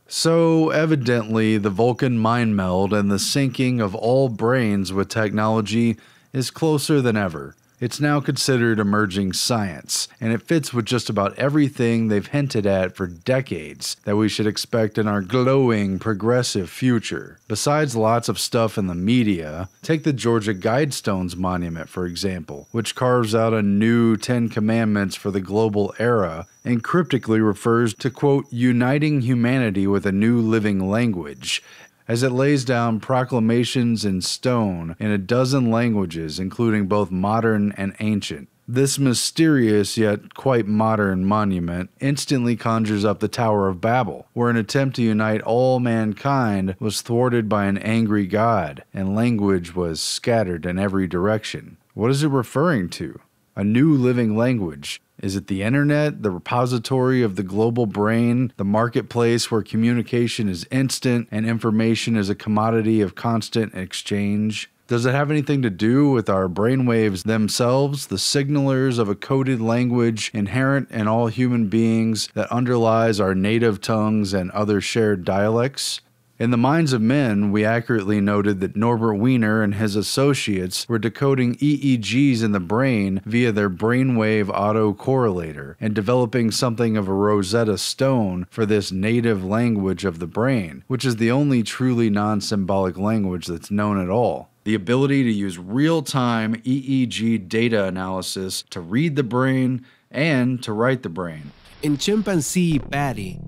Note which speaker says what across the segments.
Speaker 1: So, evidently, the Vulcan mind meld and the syncing of all brains with technology is closer than ever. It's now considered emerging science, and it fits with just about everything they've hinted at for decades that we should expect in our glowing, progressive future. Besides lots of stuff in the media, take the Georgia Guidestones Monument, for example, which carves out a new 10 Commandments for the global era and cryptically refers to, quote, uniting humanity with a new living language, as it lays down proclamations in stone in a dozen languages, including both modern and ancient. This mysterious yet quite modern monument instantly conjures up the Tower of Babel, where an attempt to unite all mankind was thwarted by an angry god, and language was scattered in every direction. What is it referring to? A new living language. Is it the internet, the repository of the global brain, the marketplace where communication is instant and information is a commodity of constant exchange? Does it have anything to do with our brainwaves themselves, the signalers of a coded language inherent in all human beings that underlies our native tongues and other shared dialects? In the Minds of Men, we accurately noted that Norbert Wiener and his associates were decoding EEGs in the brain via their brainwave autocorrelator and developing something of a Rosetta Stone for this native language of the brain, which is the only truly non-symbolic language that's known at all. The ability to use real-time EEG data analysis to read the brain and to write the brain.
Speaker 2: In chimpanzee Batty,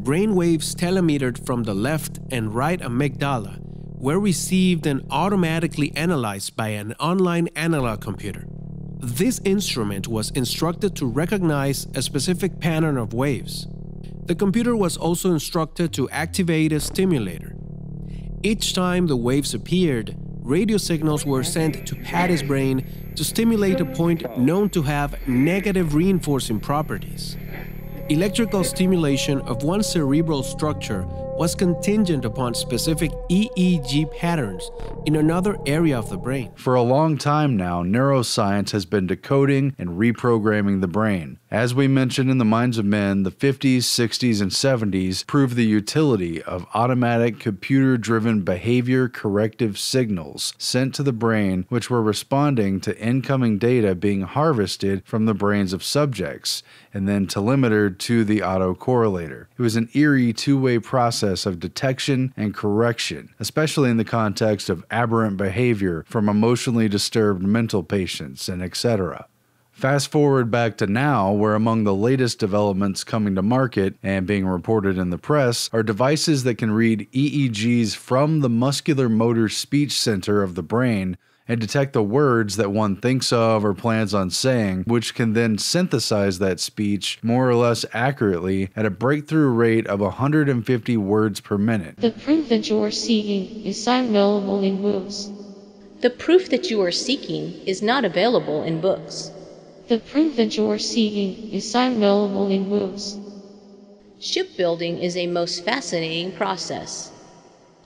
Speaker 2: brainwaves telemetered from the left and right amygdala were received and automatically analyzed by an online analog computer. This instrument was instructed to recognize a specific pattern of waves. The computer was also instructed to activate a stimulator. Each time the waves appeared, radio signals were sent to Patty's brain to stimulate a point known to have negative reinforcing properties. Electrical stimulation of one cerebral structure was contingent upon specific EEG patterns in another area of the brain.
Speaker 1: For a long time now, neuroscience has been decoding and reprogramming the brain. As we mentioned in the Minds of Men, the 50s, 60s, and 70s proved the utility of automatic computer-driven behavior corrective signals sent to the brain, which were responding to incoming data being harvested from the brains of subjects and then telemetered to the autocorrelator. It was an eerie two-way process of detection and correction, especially in the context of aberrant behavior from emotionally disturbed mental patients and etc. Fast forward back to now, where among the latest developments coming to market and being reported in the press are devices that can read EEGs from the muscular motor speech center of the brain and detect the words that one thinks of or plans on saying, which can then synthesize that speech more or less accurately at a breakthrough rate of 150 words per minute.
Speaker 3: The proof that you are seeking is not available in books.
Speaker 4: The proof that you are seeking is not available in books.
Speaker 3: The proof that you are seeking is not available in books.
Speaker 4: Shipbuilding is a most fascinating process.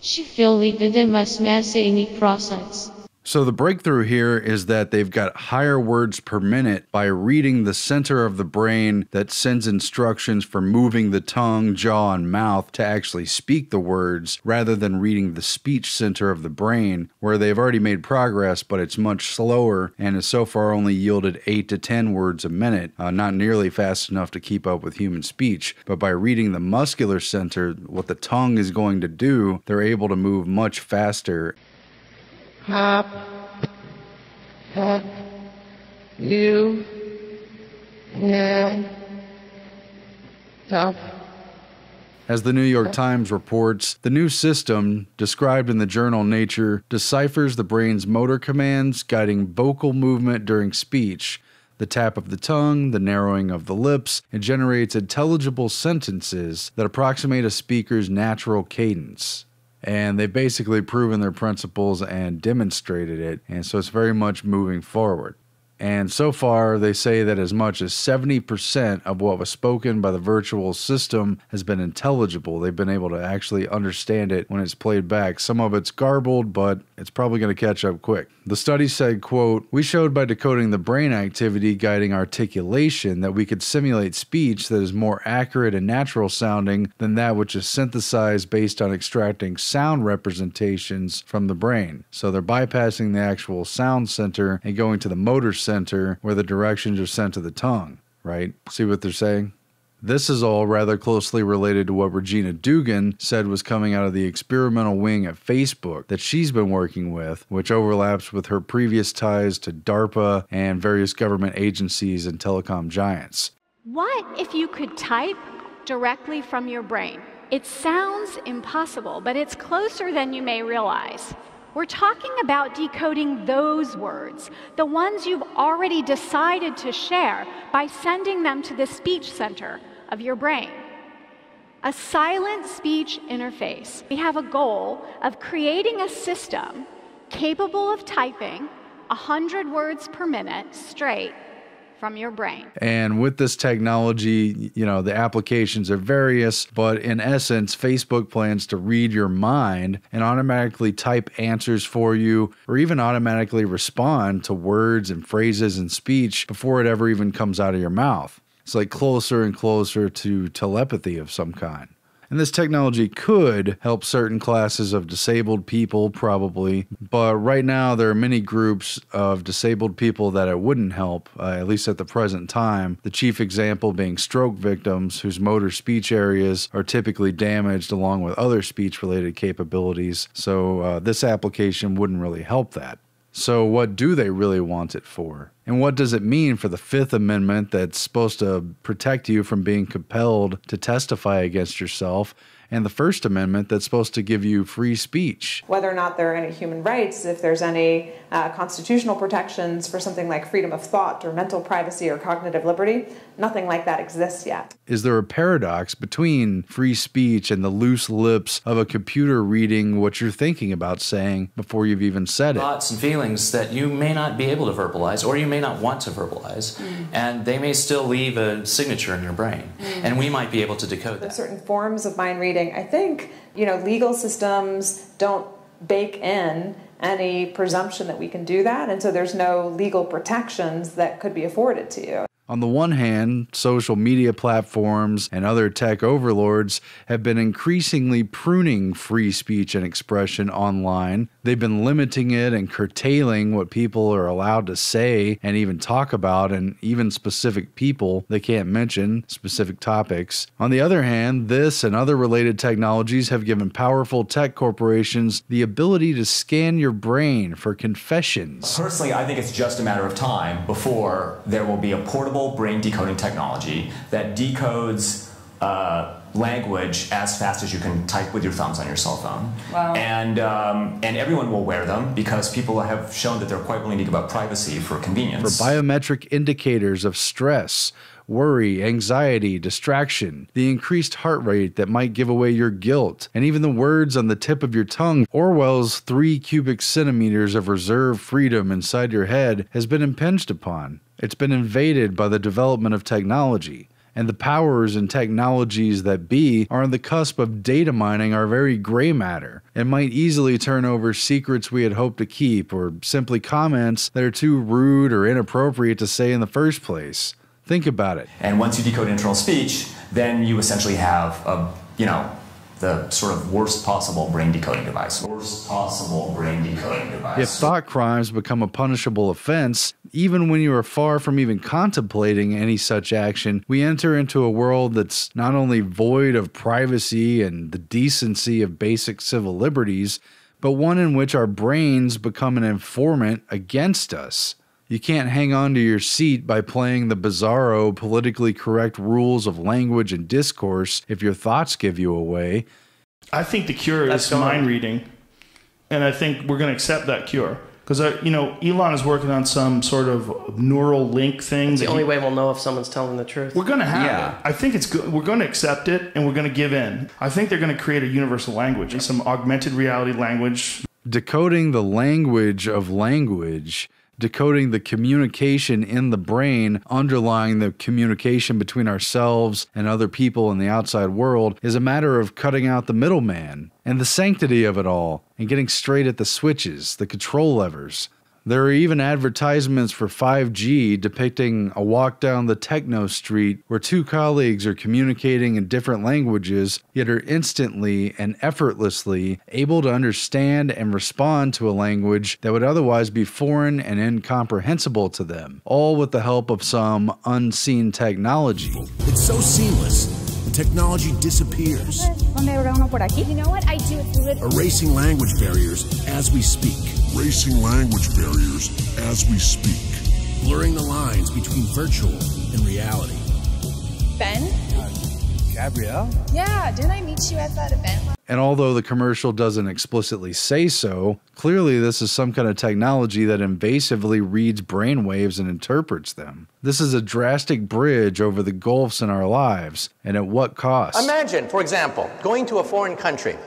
Speaker 3: Shipbuilding is a most fascinating process.
Speaker 1: So the breakthrough here is that they've got higher words per minute by reading the center of the brain that sends instructions for moving the tongue, jaw, and mouth to actually speak the words, rather than reading the speech center of the brain, where they've already made progress, but it's much slower and has so far only yielded 8 to 10 words a minute, not nearly fast enough to keep up with human speech. But by reading the muscular center, what the tongue is going to do, they're able to move much faster.
Speaker 5: Hop, you, and top.
Speaker 1: As the New York Times reports, the new system, described in the journal Nature, deciphers the brain's motor commands, guiding vocal movement during speech, the tap of the tongue, the narrowing of the lips, and generates intelligible sentences that approximate a speaker's natural cadence. And they've basically proven their principles and demonstrated it, and so it's very much moving forward. And so far, they say that as much as 70% of what was spoken by the virtual system has been intelligible. They've been able to actually understand it when it's played back. Some of it's garbled, but it's probably going to catch up quick. The study said, quote, "We showed by decoding the brain activity guiding articulation that we could simulate speech that is more accurate and natural sounding than that which is synthesized based on extracting sound representations from the brain." So they're bypassing the actual sound center and going to the motor center where the directions are sent to the tongue, right? See what they're saying? This is all rather closely related to what Regina Dugan said was coming out of the experimental wing at Facebook that she's been working with, which overlaps with her previous ties to DARPA and various government agencies and telecom giants.
Speaker 6: What if you could type directly from your brain? It sounds impossible, but it's closer than you may realize. We're talking about decoding those words, the ones you've already decided to share, by sending them to the speech center of your brain. A silent speech interface. We have a goal of creating a system capable of typing 100 words per minute straight from your brain.
Speaker 1: And with this technology, the applications are various, but in essence, Facebook plans to read your mind and automatically type answers for you, or even automatically respond to words and phrases and speech before it ever even comes out of your mouth. It's like closer and closer to telepathy of some kind. And this technology could help certain classes of disabled people, probably. But right now, there are many groups of disabled people that it wouldn't help, at least at the present time. The chief example being stroke victims, whose motor speech areas are typically damaged along with other speech-related capabilities. So this application wouldn't really help that. So what do they really want it for? And what does it mean for the Fifth Amendment that's supposed to protect you from being compelled to testify against yourself, and the First Amendment that's supposed to give you free speech?
Speaker 7: Whether or not there are any human rights, if there's any constitutional protections for something like freedom of thought or mental privacy or cognitive liberty, nothing like that exists yet.
Speaker 1: Is there a paradox between free speech and the loose lips of a computer reading what you're thinking about saying before you've even said it?
Speaker 8: Thoughts and feelings that you may not be able to verbalize, or you may not want to verbalize, and they may still leave a signature in your brain, and we might be able to decode that.
Speaker 7: Certain forms of mind reading, I think, legal systems don't bake in any presumption that we can do that, and so there's no legal protections that could be afforded to you.
Speaker 1: On the one hand, social media platforms and other tech overlords have been increasingly pruning free speech and expression online. They've been limiting it and curtailing what people are allowed to say and even talk about, and even specific people they can't mention, specific topics. On the other hand, this and other related technologies have given powerful tech corporations the ability to scan your brain for confessions.
Speaker 9: Personally, I think it's just a matter of time before there will be a portable brain decoding technology that decodes language as fast as you can type with your thumbs on your cell phone.
Speaker 7: Wow.
Speaker 9: And everyone will wear them because people have shown that they're quite willing to give up privacy for convenience.
Speaker 1: For biometric indicators of stress, worry, anxiety, distraction, the increased heart rate that might give away your guilt, and even the words on the tip of your tongue. Orwell's 3 cubic centimeters of reserved freedom inside your head has been impinged upon. It's been invaded by the development of technology. And the powers and technologies that be are on the cusp of data mining our very gray matter, and might easily turn over secrets we had hoped to keep, or simply comments that are too rude or inappropriate to say in the first place. Think about it.
Speaker 9: And once you decode internal speech, then you essentially have the sort of worst possible brain decoding device. Worst possible brain decoding device.
Speaker 1: If thought crimes become a punishable offense, even when you are far from even contemplating any such action, we enter into a world that's not only void of privacy and the decency of basic civil liberties, but one in which our brains become an informant against us. You can't hang on to your seat by playing the bizarro, politically correct rules of language and discourse if your thoughts give you away.
Speaker 10: I think the cure is mind reading, and I think we're going to accept that cure. Because, Elon is working on some sort of neural link thing.
Speaker 11: It's the only way we'll know if someone's telling the truth.
Speaker 10: We're going to have it. I think it's good. We're going to accept it, and we're going to give in. I think they're going to create a universal language, some augmented reality language.
Speaker 1: Decoding the language of language decoding the communication in the brain underlying the communication between ourselves and other people in the outside world is a matter of cutting out the middleman and the sanctity of it all and getting straight at the switches, the control levers. There are even advertisements for 5G depicting a walk down the techno street where two colleagues are communicating in different languages, yet are instantly and effortlessly able to understand and respond to a language that would otherwise be foreign and incomprehensible to them, all with the help of some unseen technology.
Speaker 12: It's so seamless, the technology disappears.
Speaker 13: You know what? I do it.
Speaker 12: Erasing language barriers as we speak.
Speaker 14: Erasing language barriers as we speak.
Speaker 12: Blurring the lines between virtual and reality.
Speaker 13: Ben?
Speaker 14: Gabrielle?
Speaker 13: Yeah, didn't I meet you at that event?
Speaker 1: And although the commercial doesn't explicitly say so, clearly this is some kind of technology that invasively reads brainwaves and interprets them. This is a drastic bridge over the gulfs in our lives, and at what cost?
Speaker 15: Imagine, for example, going to a foreign country.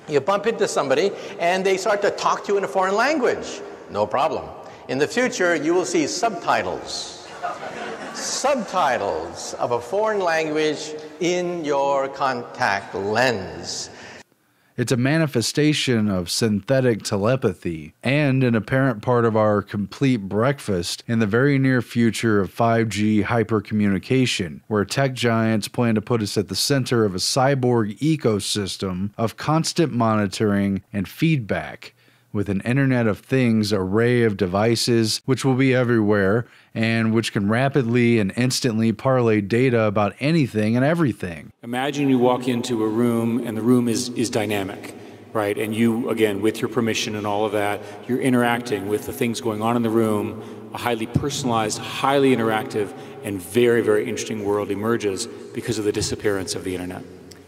Speaker 15: You bump into somebody and they start to talk to you in a foreign language. No problem. In the future, you will see subtitles. Subtitles of a foreign language in your contact lens.
Speaker 1: It's a manifestation of synthetic telepathy and an apparent part of our complete breakfast in the very near future of 5G hypercommunication, where tech giants plan to put us at the center of a cyborg ecosystem of constant monitoring and feedback, with an Internet of Things array of devices which will be everywhere and which can rapidly and instantly parlay data about anything and everything.
Speaker 16: Imagine you walk into a room and the room is dynamic, right? And you, again, with your permission and all of that, you're interacting with the things going on in the room. A highly personalized, highly interactive, and very, very interesting world emerges because of the disappearance of the Internet.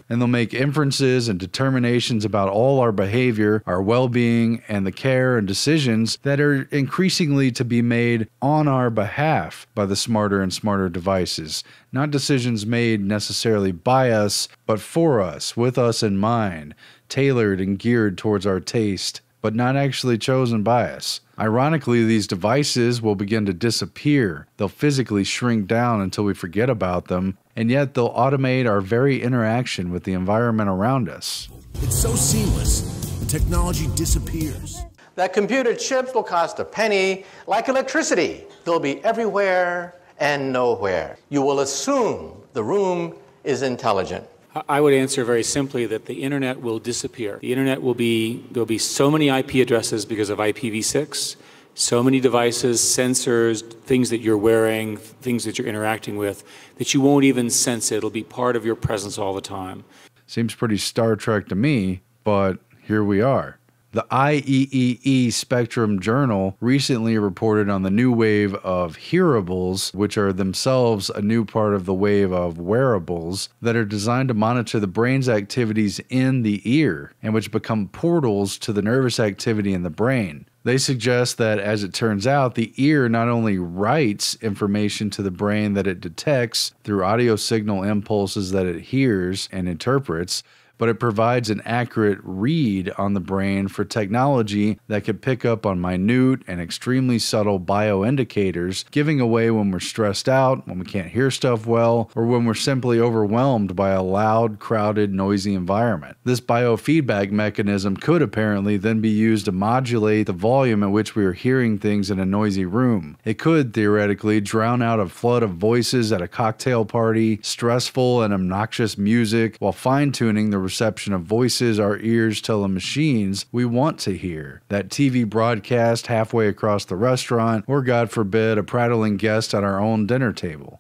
Speaker 1: And they'll make inferences and determinations about all our behavior, our well-being, and the care and decisions that are increasingly to be made on our behalf by the smarter and smarter devices. Not decisions made necessarily by us, but for us, with us in mind, tailored and geared towards our taste, but not actually chosen by us. Ironically, these devices will begin to disappear. They'll physically shrink down until we forget about them, and yet they'll automate our very interaction with the environment around us.
Speaker 12: It's so seamless, the technology disappears.
Speaker 15: That computer chips will cost a penny, like electricity. They'll be everywhere and nowhere. You will assume the room is intelligent.
Speaker 16: I would answer very simply that the Internet will disappear. The Internet there'll be so many IP addresses because of IPv6, so many devices, sensors, things that you're wearing, things that you're interacting with, that you won't even sense it. It'll be part of your presence all the time.
Speaker 1: Seems pretty Star Trek to me, but here we are. The IEEE Spectrum Journal recently reported on the new wave of hearables, which are themselves a new part of the wave of wearables that are designed to monitor the brain's activities in the ear and which become portals to the nervous activity in the brain. They suggest that, as it turns out, the ear not only writes information to the brain that it detects through audio signal impulses that it hears and interprets, but it provides an accurate read on the brain for technology that could pick up on minute and extremely subtle bioindicators, giving away when we're stressed out, when we can't hear stuff well, or when we're simply overwhelmed by a loud, crowded, noisy environment. This biofeedback mechanism could apparently then be used to modulate the volume at which we are hearing things in a noisy room. It could, theoretically, drown out a flood of voices at a cocktail party, stressful and obnoxious music, while fine-tuning the reception of voices our ears tell the machines we want to hear. That TV broadcast halfway across the restaurant, or God forbid, a prattling guest at our own dinner table.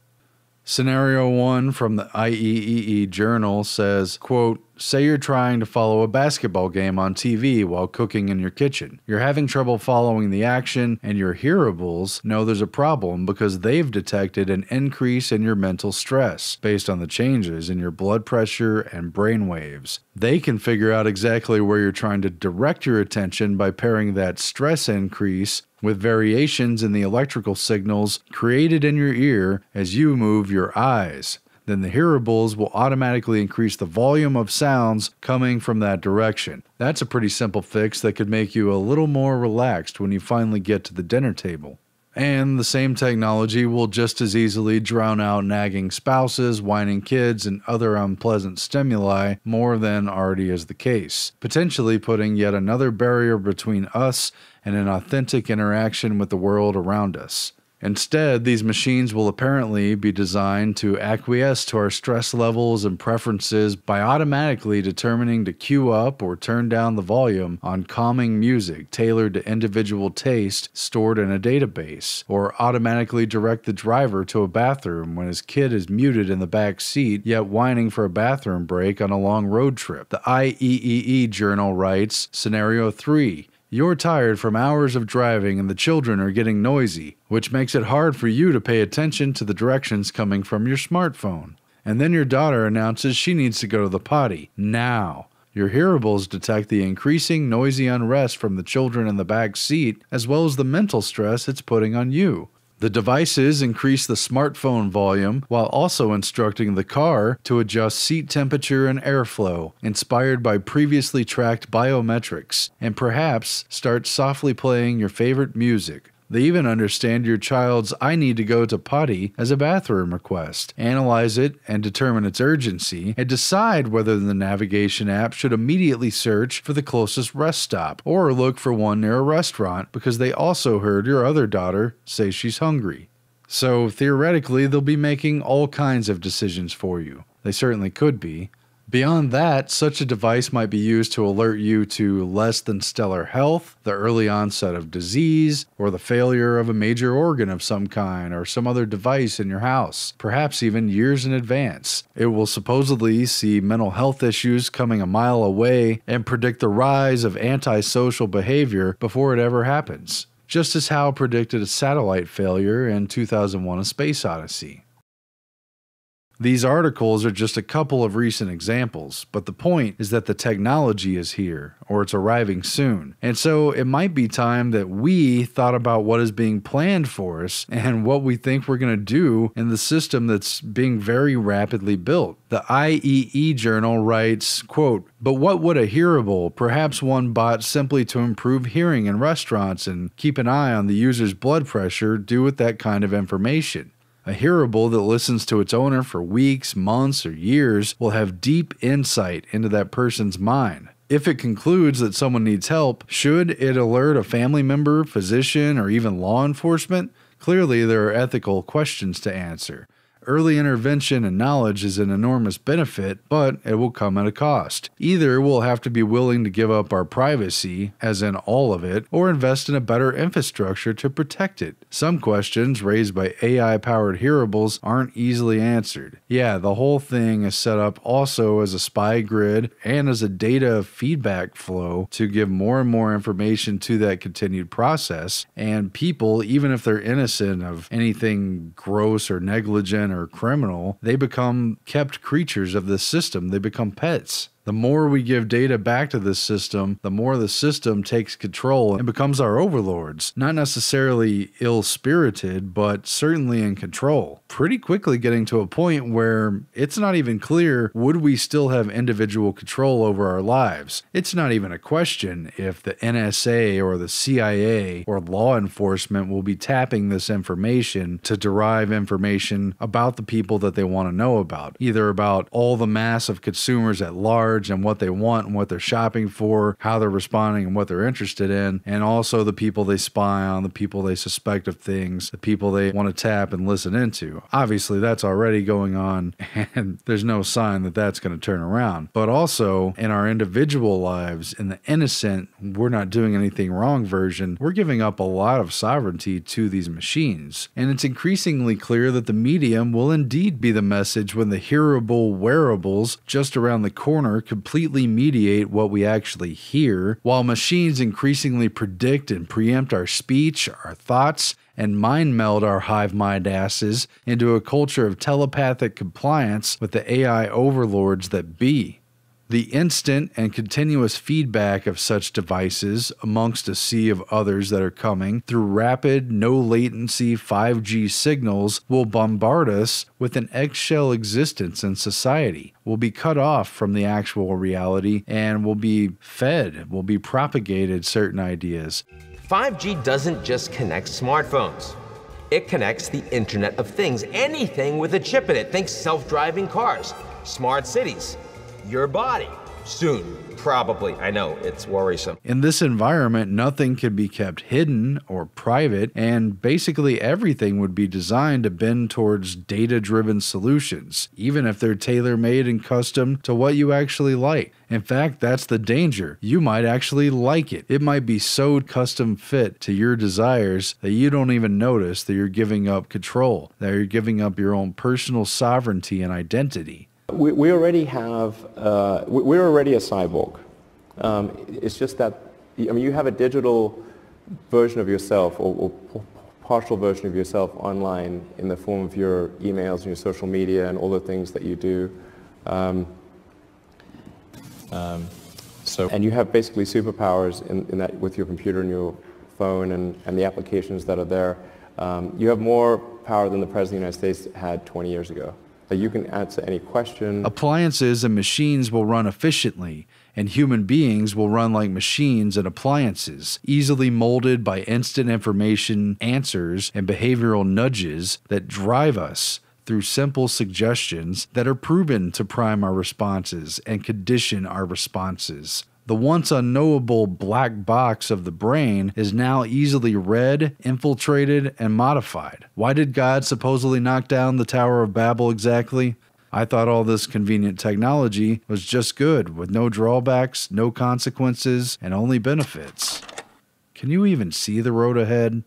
Speaker 1: Scenario 1 from the IEEE Journal says, quote, say you're trying to follow a basketball game on TV while cooking in your kitchen. You're having trouble following the action, and your hearables know there's a problem because they've detected an increase in your mental stress based on the changes in your blood pressure and brain waves. They can figure out exactly where you're trying to direct your attention by pairing that stress increase with variations in the electrical signals created in your ear as you move your eyes. then the hearables will automatically increase the volume of sounds coming from that direction. That's a pretty simple fix that could make you a little more relaxed when you finally get to the dinner table. And the same technology will just as easily drown out nagging spouses, whining kids, and other unpleasant stimuli more than already is the case, potentially putting yet another barrier between us and an authentic interaction with the world around us. Instead, these machines will apparently be designed to acquiesce to our stress levels and preferences by automatically determining to cue up or turn down the volume on calming music tailored to individual taste stored in a database, or automatically direct the driver to a bathroom when his kid is muted in the back seat yet whining for a bathroom break on a long road trip. The IEEE journal writes, Scenario 3. You're tired from hours of driving and the children are getting noisy, which makes it hard for you to pay attention to the directions coming from your smartphone. And then your daughter announces she needs to go to the potty. Now. Your hearables detect the increasing noisy unrest from the children in the back seat, as well as the mental stress it's putting on you. The devices increase the smartphone volume while also instructing the car to adjust seat temperature and airflow, inspired by previously tracked biometrics, and perhaps start softly playing your favorite music. They even understand your child's "I need to go to potty" as a bathroom request, analyze it and determine its urgency, and decide whether the navigation app should immediately search for the closest rest stop or look for one near a restaurant because they also heard your other daughter say she's hungry. So theoretically, they'll be making all kinds of decisions for you. They certainly could be. Beyond that, such a device might be used to alert you to less than stellar health, the early onset of disease, or the failure of a major organ of some kind or some other device in your house, perhaps even years in advance. It will supposedly see mental health issues coming a mile away and predict the rise of antisocial behavior before it ever happens, just as Hal predicted a satellite failure in 2001: A Space Odyssey. These articles are just a couple of recent examples, but the point is that the technology is here, or it's arriving soon. And so it might be time that we thought about what is being planned for us and what we think we're going to do in the system that's being very rapidly built. The IEEE journal writes, quote, "But what would a hearable, perhaps one bought simply to improve hearing in restaurants and keep an eye on the user's blood pressure, do with that kind of information? A hearable that listens to its owner for weeks, months, or years will have deep insight into that person's mind. If it concludes that someone needs help, should it alert a family member, physician, or even law enforcement? Clearly, there are ethical questions to answer. Early intervention and knowledge is an enormous benefit, but it will come at a cost. Either we'll have to be willing to give up our privacy, as in all of it, or invest in a better infrastructure to protect it. Some questions raised by AI-powered hearables aren't easily answered. Yeah, the whole thing is set up also as a spy grid and as a data feedback flow to give more and more information to that continued process, and people, even if they're innocent of anything gross or negligent or criminal, they become kept creatures of this system. They become pets. The more we give data back to this system, the more the system takes control and becomes our overlords. Not necessarily ill-spirited, but certainly in control. Pretty quickly getting to a point where it's not even clear, would we still have individual control over our lives? It's not even a question if the NSA or the CIA or law enforcement will be tapping this information to derive information about the people that they want to know about, either about all the mass of consumers at large and what they want and what they're shopping for, how they're responding and what they're interested in, and also the people they spy on, the people they suspect of things, the people they want to tap and listen into. Obviously, that's already going on, and there's no sign that that's going to turn around. But also, in our individual lives, in the innocent, we're not doing anything wrong version, we're giving up a lot of sovereignty to these machines. And it's increasingly clear that the medium will indeed be the message when the hearable wearables just around the corner completely mediate what we actually hear, while machines increasingly predict and preempt our speech, our thoughts, and mind meld our hive mind asses into a culture of telepathic compliance with the AI overlords that be. The instant and continuous feedback of such devices amongst a sea of others that are coming through rapid, no latency 5G signals will bombard us with an eggshell existence in society. We'll be cut off from the actual reality and will be fed, will be propagated certain ideas.
Speaker 17: 5G doesn't just connect smartphones. It connects the Internet of Things, anything with a chip in it. Think self-driving cars, smart cities, your body. Soon, probably. I know, it's worrisome.
Speaker 1: In this environment, nothing can be kept hidden or private, and basically everything would be designed to bend towards data-driven solutions, even if they're tailor-made and custom to what you actually like. In fact, that's the danger. You might actually like it. It might be so custom fit to your desires that you don't even notice that you're giving up control, that you're giving up your own personal sovereignty and identity.
Speaker 18: We already have, we're already a cyborg. It's just that, I mean, you have a digital version of yourself or partial version of yourself online in the form of your emails and your social media and all the things that you do. And you have basically superpowers in that with your computer and your phone and the applications that are there. You have more power than the President of the United States had 20 years ago. That you can answer any question.
Speaker 1: Appliances and machines will run efficiently, and human beings will run like machines and appliances, easily molded by instant information, answers, and behavioral nudges that drive us through simple suggestions that are proven to prime our responses and condition our responses. The once unknowable black box of the brain is now easily read, infiltrated, and modified. Why did God supposedly knock down the Tower of Babel exactly? I thought all this convenient technology was just good, with no drawbacks, no consequences, and only benefits. Can you even see the road ahead?